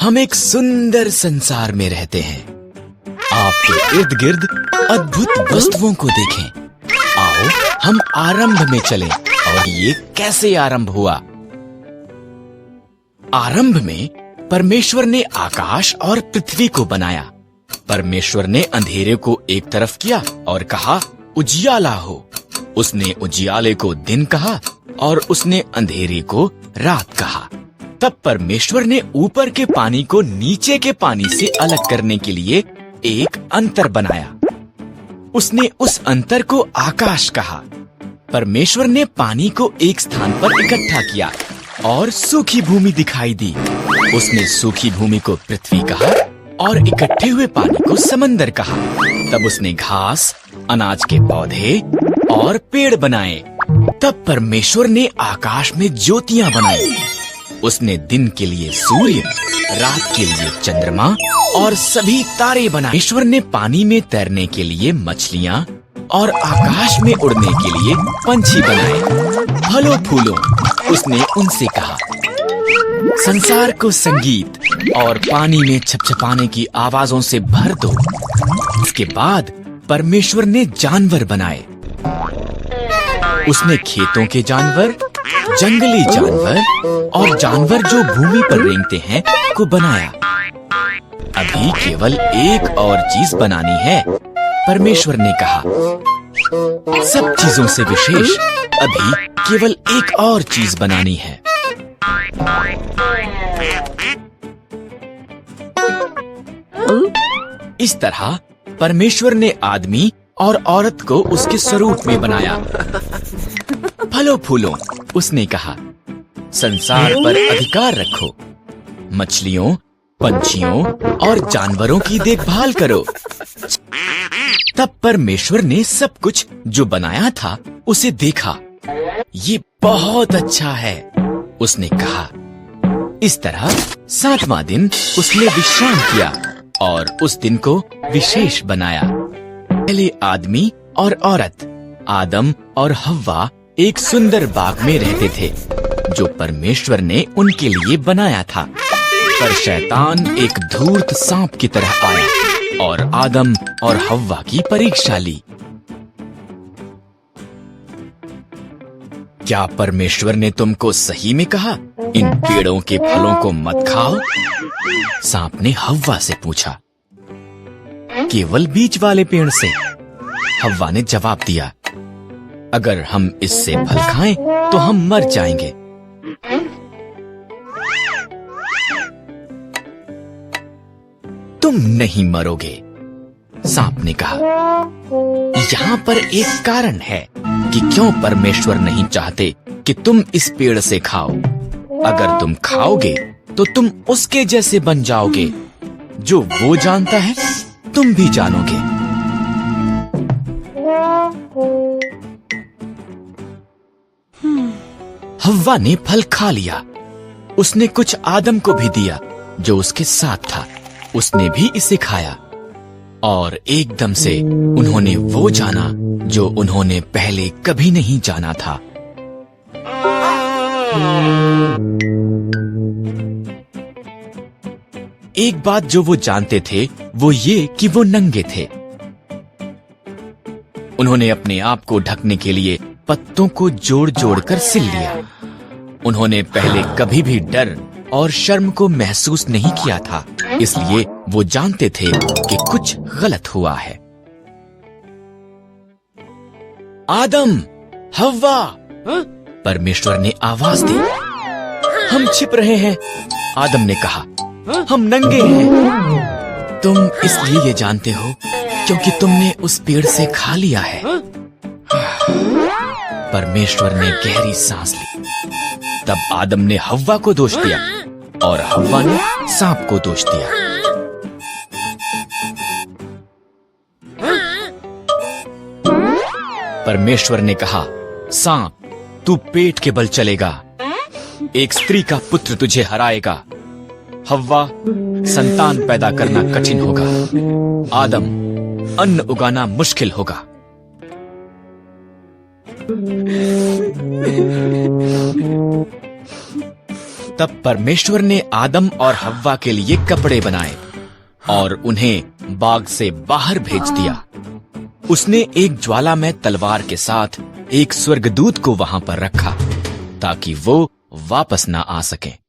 हम एक सुंदर संसार में रहते हैं। आपके इर्द गिर्द अद्भुत वस्तुओं को देखें। आओ हम आरंभ में चलें और ये कैसे आरंभ हुआ। आरंभ में परमेश्वर ने आकाश और पृथ्वी को बनाया। परमेश्वर ने अंधेरे को एक तरफ किया और कहा उजियाला हो। उसने उजियाले को दिन कहा और उसने अंधेरे को रात कहा। तब परमेश्वर ने ऊपर के पानी को नीचे के पानी से अलग करने के लिए एक अंतर बनाया। उसने उस अंतर को आकाश कहा। परमेश्वर ने पानी को एक स्थान पर इकट्ठा किया और सूखी भूमि दिखाई दी। उसने सूखी भूमि को पृथ्वी कहा और इकट्ठे हुए पानी को समंदर कहा। तब उसने घास, अनाज के पौधे और पेड़ बनाए। तब परमेश्वर ने आकाश में ज्योतियां बनाई। उसने दिन के लिए सूर्य, रात के लिए चंद्रमा और सभी तारे बनाए। परमेश्वर ने पानी में तैरने के लिए मछलियां और आकाश में उड़ने के लिए पंछी बनाए। फलों फूलों उसने उनसे कहा संसार को संगीत और पानी में छपछपाने की आवाजों से भर दो। इसके बाद परमेश्वर ने जानवर बनाए। उसने खेतों के जानवर, जंगली जानवर और जानवर जो भूमि पर रेंगते हैं को बनाया। अभी केवल एक और चीज बनानी है। परमेश्वर ने कहा सब चीजों से विशेष अभी केवल एक और चीज बनानी है। इस तरह परमेश्वर ने आदमी और औरत को उसके स्वरूप में बनाया। फलों फूलों उसने कहा संसार पर अधिकार रखो। मछलियों, पंछियों और जानवरों की देखभाल करो। तब परमेश्वर ने सब कुछ जो बनाया था उसे देखा। ये बहुत अच्छा है, उसने कहा। इस तरह 7वां दिन उसने विश्राम किया और उस दिन को विशेष बनाया। पहले आदमी और औरत, आदम और हव्वा एक सुंदर बाग में रहते थे जो परमेश्वर ने उनके लिए बनाया था। पर शैतान एक धूर्त सांप की तरह आया और आदम और हव्वा की परीक्षा ली। क्या परमेश्वर ने तुमको सही में कहा इन पेड़ों के फलों को मत खाओ? सांप ने हव्वा से पूछा। केवल बीज वाले पेड़ से, हव्वा ने जवाब दिया। अगर हम इससे फल खाएं तो हम मर जाएंगे। तुम नहीं मरोगे, सांप ने कहा। यहाँ पर एक कारण है कि क्यों परमेश्वर नहीं चाहते कि तुम इस पेड़ से खाओ। अगर तुम खाओगे तो तुम उसके जैसे बन जाओगे। जो वो जानता है तुम भी जानोगे। हव्वा ने फल खा लिया। उसने कुछ आदम को भी दिया जो उसके साथ था। उसने भी इसे खाया और एकदम से उन्होंने वो जाना जो उन्होंने पहले कभी नहीं जाना था। एक बात जो वो जानते थे वो ये कि वो नंगे थे। उन्होंने अपने आप को ढकने के लिए पत्तों को जोड़ जोड़ कर सिल लिया। उन्होंने पहले कभी भी डर और शर्म को महसूस नहीं किया था, इसलिए वो जानते थे कि कुछ गलत हुआ है। आदम, हव्वा, परमेश्वर ने आवाज दी। हम छिप रहे हैं, आदम ने कहा। हम नंगे हैं। तुम इसलिए ये जानते हो क्योंकि तुमने उस पेड़ से खा लिया है। परमेश्वर ने गहरी सांस ली। तब आदम ने हव्वा को दोष दिया और हव्वा ने सांप को दोष दिया। परमेश्वर ने कहा, सांप, तू पेट के बल चलेगा। एक स्त्री का पुत्र तुझे हराएगा। हव्वा, संतान पैदा करना कठिन होगा। आदम, अन्न उगाना मुश्किल होगा। तब परमेश्वर ने आदम और हव्वा के लिए कपड़े बनाए और उन्हें बाग से बाहर भेज दिया। उसने एक ज्वालामय तलवार के साथ एक स्वर्गदूत को वहां पर रखा ताकि वो वापस ना आ सके।